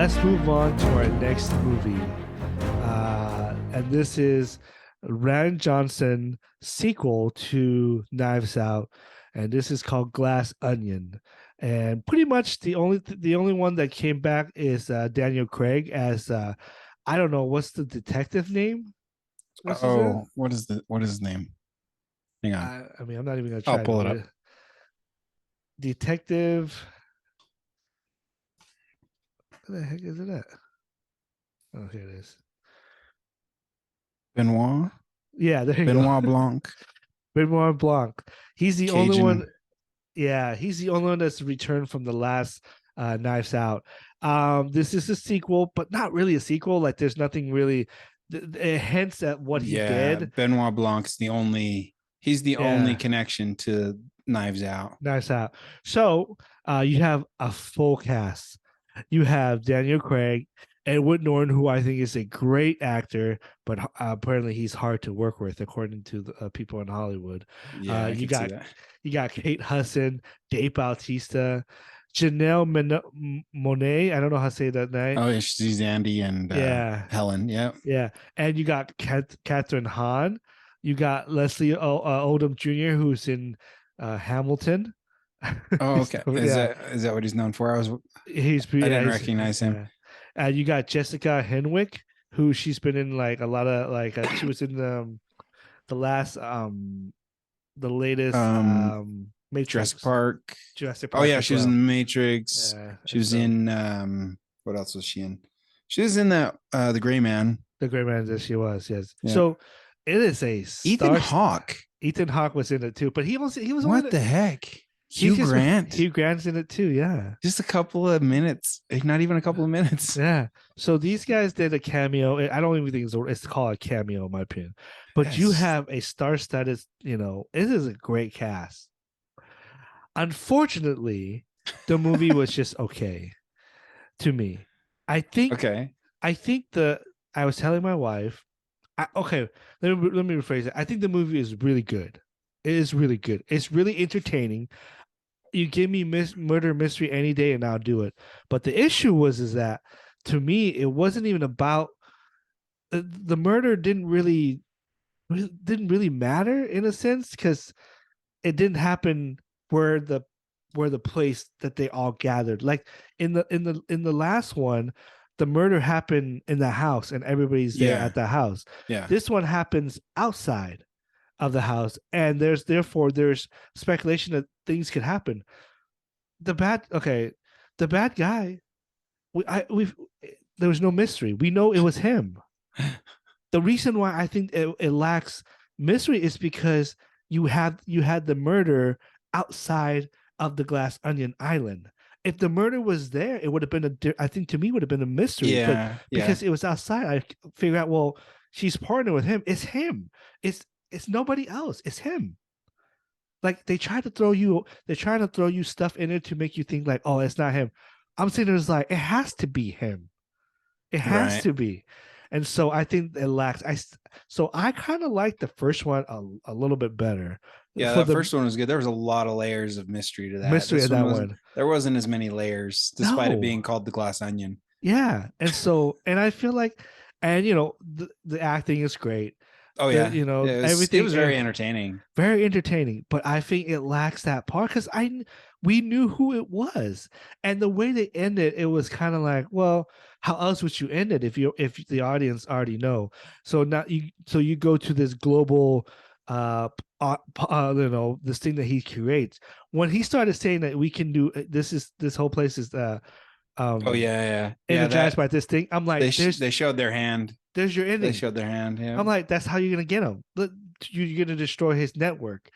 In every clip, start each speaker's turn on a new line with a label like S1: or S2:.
S1: let's move on to our next movie. And this is Rand Johnson sequel to Knives Out, and this is called Glass Onion. And pretty much the only one that came back is Daniel Craig as I don't know what's the detective name. What's his name?
S2: Oh, what is his name? Hang on.
S1: I mean, I'm not even gonna
S2: I'll
S1: try
S2: pull it up.
S1: to detective. What the heck is it at? Oh, here it is.
S2: Benoit.
S1: Yeah, there you go.
S2: Benoit Blanc.
S1: Benoit Blanc. He's the only one.
S2: Cajun.
S1: Yeah, he's the only one that's returned from the last Knives Out. This is a sequel, but not really a sequel. Like, there's nothing really. It hints at what he
S2: Yeah,
S1: did.
S2: Benoit Blanc's the only. He's the only
S1: Yeah,
S2: connection to Knives Out.
S1: Knives Out. So you have a full cast. You have Daniel Craig, Edward Norton, who I think is a great actor, but apparently he's hard to work with, according to the people in Hollywood.
S2: Yeah, I
S1: You
S2: can see
S1: got
S2: that.
S1: Kate Hudson, Dave Bautista, Janelle Monet. I don't know how to say that name.
S2: Oh, yeah, she's Andy and
S1: Yeah,
S2: Helen. Yeah.
S1: yeah. And you got Catherine Hahn. You got Leslie Odom Jr., who's in Hamilton.
S2: Oh, okay.
S1: So,
S2: Is
S1: yeah,
S2: that what he's known for? I
S1: yeah,
S2: didn't recognize him.
S1: yeah. You got Jessica Henwick, who she's been in like a lot of like she was in the last the latest
S2: Jurassic
S1: Matrix.
S2: Park.
S1: Jurassic
S2: Oh
S1: Park
S2: yeah,
S1: as
S2: she was in The
S1: well.
S2: Matrix.
S1: Yeah,
S2: She
S1: and
S2: was
S1: so
S2: in what else was she in? She was in that The Gray Man.
S1: the great man that she was, yes.
S2: Yeah.
S1: So it is a
S2: Ethan
S1: star.
S2: Hawke.
S1: Ethan Hawke was in it too, but he was only
S2: What the heck?
S1: he's
S2: Hugh
S1: just
S2: Grant.
S1: Hugh Grant's in it too, yeah.
S2: Just a couple of minutes. Not even a couple of minutes.
S1: Yeah. So these guys did a cameo. I don't even think it's called a cameo, in my opinion. But you
S2: Yes.
S1: have a star-studded, it is a great cast. Unfortunately, the movie was just okay to me. I think
S2: Okay.
S1: I think the I was telling my wife, okay, let me rephrase it. I think the movie is really good. It is really good. It's really entertaining. You give me murder mystery any day and I'll do it. But the issue is that to me it wasn't even about the murder didn't really matter in a sense, because it didn't happen where the place that they all gathered. Like in the last one, the murder happened in the house and everybody's there
S2: Yeah.
S1: at the house.
S2: Yeah.
S1: This one happens outside of the house, and there's speculation that things could happen. The bad guy, we've there was no mystery. We know it was him. The reason why I think it lacks mystery is because you had the murder outside of the Glass Onion Island. If the murder was there, it would have been I think to me would have been a mystery. But
S2: Yeah. Yeah.
S1: because it was outside, I figure out, well, she's partnered with him. It's him. It's nobody else. It's him. Like they're trying to throw you stuff in it to make you think like, oh, it's not him. I'm saying it's like it has to be him. It has
S2: Right.
S1: to be. And so I think it lacks. So I kind of like the first one a little bit better
S2: Yeah,
S1: for
S2: that
S1: the
S2: first one was good. There was a lot of layers of mystery to that.
S1: mystery
S2: This
S1: of
S2: one
S1: that
S2: wasn't.
S1: one.
S2: There wasn't as many layers, despite it
S1: No,
S2: being called the Glass Onion.
S1: yeah, and I feel like, and the acting is great.
S2: Oh
S1: The
S2: yeah, it
S1: everything
S2: was very entertaining.
S1: very entertaining, but I think it lacks that part because we knew who it was, and the way they ended, it was kind of like, well, how else would you end it if the audience already know? So now you go to this global, this thing that he creates. When he started saying that we can do this whole place is
S2: Oh
S1: um
S2: yeah.
S1: energized
S2: That
S1: by this thing. I'm like,
S2: they showed their hand.
S1: there's your
S2: They
S1: ending.
S2: showed their hand. Yeah.
S1: I'm like, that's how you're gonna get him. You're gonna destroy his network.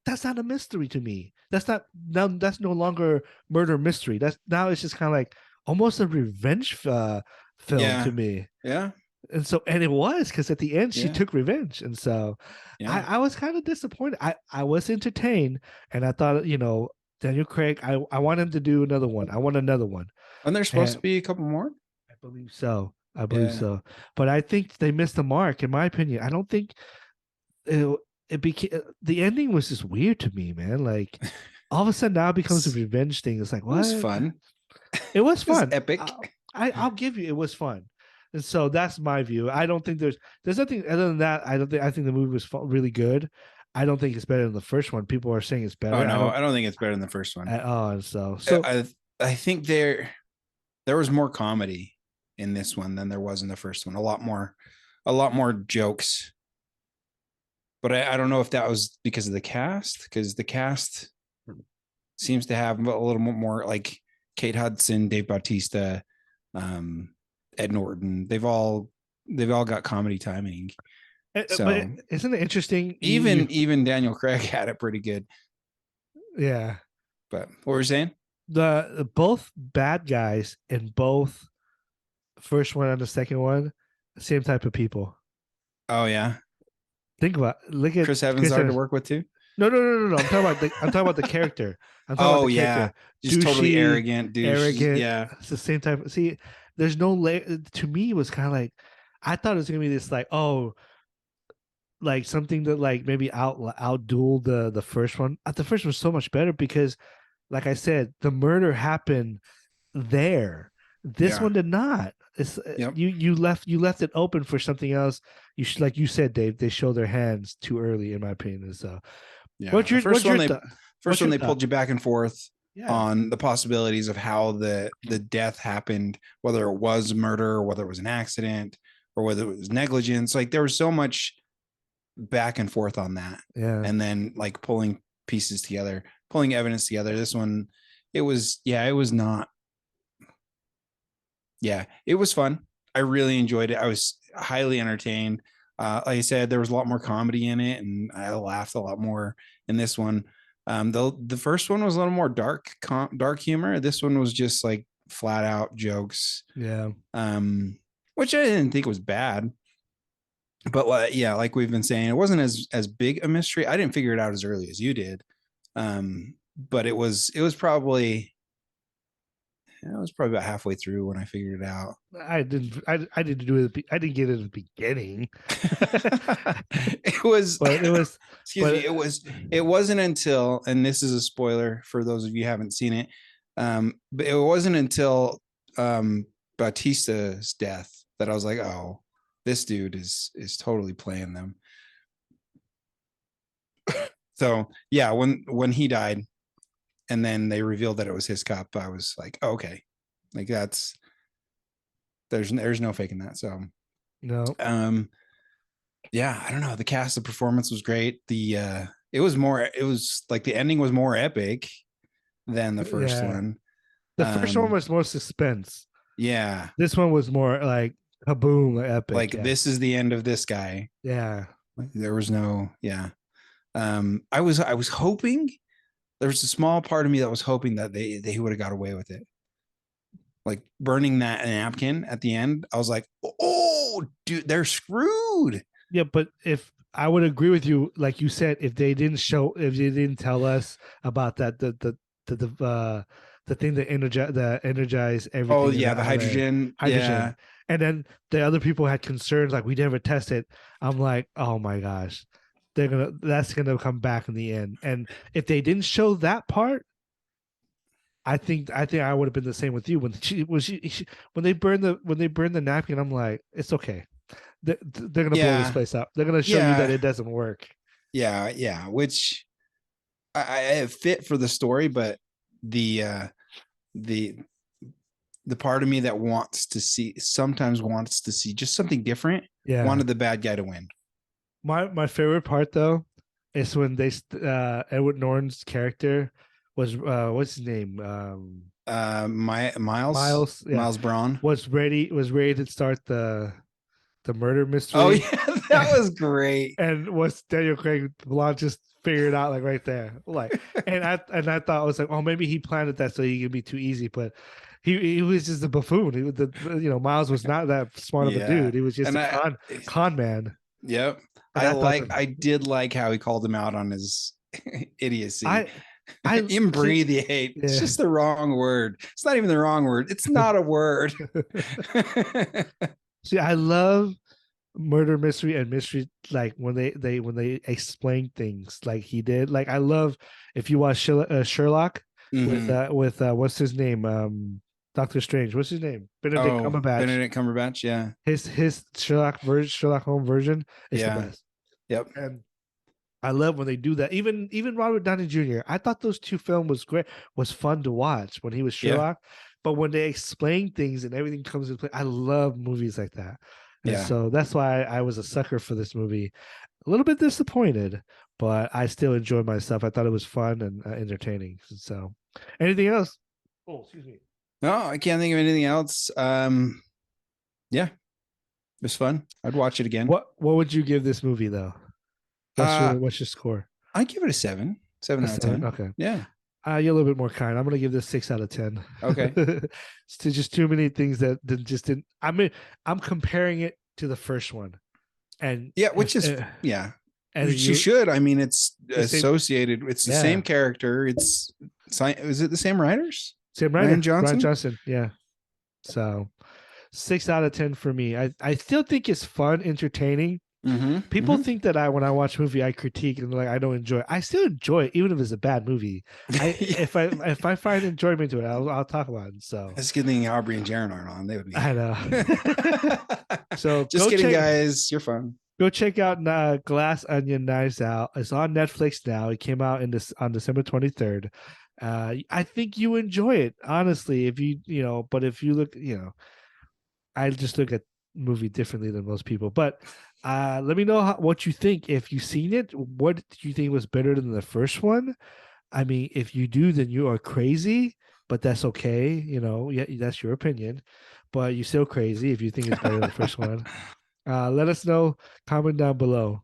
S1: That's not a mystery to me. That's not now. That's no longer murder mystery. That's now it's just kind of like almost a revenge film to
S2: Yeah.
S1: me.
S2: Yeah.
S1: And it was because at the end she
S2: Yeah.
S1: took revenge, and so
S2: Yeah.
S1: I was kind of disappointed. I was entertained, and I thought Daniel Craig. I want him to do another one. I want another one,
S2: And there's supposed
S1: and
S2: to be a couple more.
S1: I believe so. I believe
S2: Yeah.
S1: so. But I think they missed the mark, in my opinion. I don't think it, it became the ending was just weird to me, man. Like all of a sudden now it becomes a
S2: It
S1: revenge thing. It's like,
S2: was
S1: what?
S2: fun.
S1: It was
S2: It was
S1: fun.
S2: epic.
S1: I'll give you it was fun. And so that's my view. I don't think there's nothing other than that. I think the movie was really good. I don't think it's better than the first one. People are saying it's
S2: Oh
S1: better.
S2: no, I don't think it's better than the first one.
S1: At all. And so
S2: I think there was more comedy in this one than there was in the first one. A lot more jokes. But I don't know if that was because of the cast, because the cast seems to have a little more like Kate Hudson, Dave Bautista, Ed Norton. They've all got comedy timing. So
S1: but isn't it interesting?
S2: Even Daniel Craig had it pretty good.
S1: Yeah.
S2: But what were you saying?
S1: The both bad guys in both first one and the second one, same type of people.
S2: Oh yeah.
S1: Think about look at
S2: Chris Evans hard to work with too.
S1: No. I'm talking about the character. I'm talking about the character.
S2: Just totally arrogant, douche.
S1: Arrogant.
S2: Yeah.
S1: It's the same type. See, there's no to me it was kind of like I thought it was gonna be this like, oh, like something that like maybe outduel the first one. The first one was so much better because like I said, the murder happened there. This one did not. It's
S2: Yep.
S1: you left it open for something else. You should, like you said, Dave. They show their hands too early, in my opinion. So,
S2: Yeah.
S1: first one
S2: they pulled you back and forth
S1: Yeah.
S2: on the possibilities of how the death happened, whether it was murder, or whether it was an accident, or whether it was negligence. Like there was so much back and forth on that.
S1: Yeah.
S2: And then like pulling pieces together, pulling evidence together. This one, it was not. Yeah, it was fun. I really enjoyed it. I was highly entertained. Like I said, there was a lot more comedy in it, and I laughed a lot more in this one. The first one was a little more dark humor. This one was just like flat out jokes.
S1: Yeah.
S2: Which I didn't think was bad. But yeah, like we've been saying, it wasn't as big a mystery. I didn't figure it out as early as you did. But it was probably about halfway through when I figured it out.
S1: I didn't do it. I didn't get it at the beginning.
S2: It was,
S1: but it was.
S2: Excuse me. It wasn't until, and this is a spoiler for those of you who haven't seen it. But it wasn't until Bautista's death that I was like, oh, this dude is totally playing them. So yeah, when he died, and then they revealed that it was his cup, I was like, oh, okay, like there's no faking that. So
S1: no.
S2: Yeah, I don't know. The cast, the performance was great. It was like the ending was more epic than the first one.
S1: The first one was more suspense.
S2: Yeah.
S1: This one was more like kaboom, epic.
S2: Like this is the end of this guy.
S1: Yeah.
S2: Like, there was no, yeah. I was hoping, there was a small part of me that was hoping that they would have got away with it. Like burning that napkin at the end. I was like, oh, dude, they're screwed.
S1: Yeah, but if I would agree with you, like you said, if they didn't tell us about that, the thing that energize everything.
S2: Oh yeah, the hydrogen. Yeah.
S1: And then the other people had concerns like we never tested. I'm like, oh my gosh, that's gonna come back in the end. And if they didn't show that part, I think I would have been the same with you when when they burned the napkin. I'm like, it's okay. They're gonna blow this place up. They're gonna show you that it doesn't work.
S2: Yeah, which I fit for the story, but the part of me that sometimes wants to see just something different.
S1: Yeah,
S2: wanted the bad guy to win.
S1: My favorite part though is when they Edward Norton's character was what's his name
S2: Miles Braun
S1: was ready to start the murder mystery.
S2: Oh yeah, that was great.
S1: And what's Daniel Craig Blonde just figured out like right there, like, and I thought I was like, oh, maybe he planned that so he could be too easy, but he was just a buffoon. Miles was not that smart of a dude. He was just a con man.
S2: Yep. I did like how he called him out on his idiocy. Imbreathiate. Yeah. It's just the wrong word. It's not even the wrong word. It's not a word.
S1: See, I love murder mystery and mystery, like when they explain things like he did. Like I love if you watch Sherlock with what's his name, Doctor Strange. What's his name? Benedict
S2: Oh,
S1: Cumberbatch.
S2: Benedict Cumberbatch. Yeah.
S1: His Sherlock Holmes version is the
S2: Yeah.
S1: best.
S2: Yep.
S1: And I love when they do that. Even Robert Downey Jr. I thought those two films was great, was fun to watch when he was
S2: Yeah.
S1: Sherlock. But when they explain things and everything comes into play, I love movies like that. And
S2: Yeah.
S1: so that's why I was a sucker for this movie. A little bit disappointed, but I still enjoyed myself. I thought it was fun and entertaining. So, anything else? Oh, excuse me.
S2: No, I can't think of anything else. Yeah, it was fun. I'd watch it again.
S1: What would you give this movie though? What's your score?
S2: I give it a 7. 7
S1: A
S2: out of
S1: 7?
S2: 10.
S1: Okay.
S2: Yeah.
S1: You're a little bit more kind. I'm gonna give this 6 out of 10.
S2: Okay.
S1: It's just too many things that just didn't. I mean, I'm comparing it to the first one, and
S2: Yeah, which is yeah.
S1: and
S2: Which you should. I mean, it's
S1: the same-
S2: associated. It's the
S1: Yeah.
S2: same character. Is it the same writers?
S1: same writer,
S2: Ryan Johnson?
S1: Ryan Johnson. Yeah. So 6 out of 10 for me. I still think it's fun, entertaining.
S2: Mm-hmm.
S1: People think that when I watch a movie, I critique and like I don't enjoy it. I still enjoy it, even if it's a bad movie. If I find enjoyment to it, I'll talk about it. So
S2: That's a good thing Aubrey and Jaron aren't on. They would be.
S1: I know. So
S2: just kidding, guys. You're fun.
S1: Go check out Glass Onion Knives Out. It's on Netflix now. It came out on December 23rd. I think you enjoy it, honestly. If but if you look, I just look at movie differently than most people. But let me know what you think. If you've seen it, what do you think was better than the first one? I mean, if you do, then you are crazy, but that's okay. Yeah, that's your opinion, but you're still crazy if you think it's better than the first one. Let us know. Comment down below.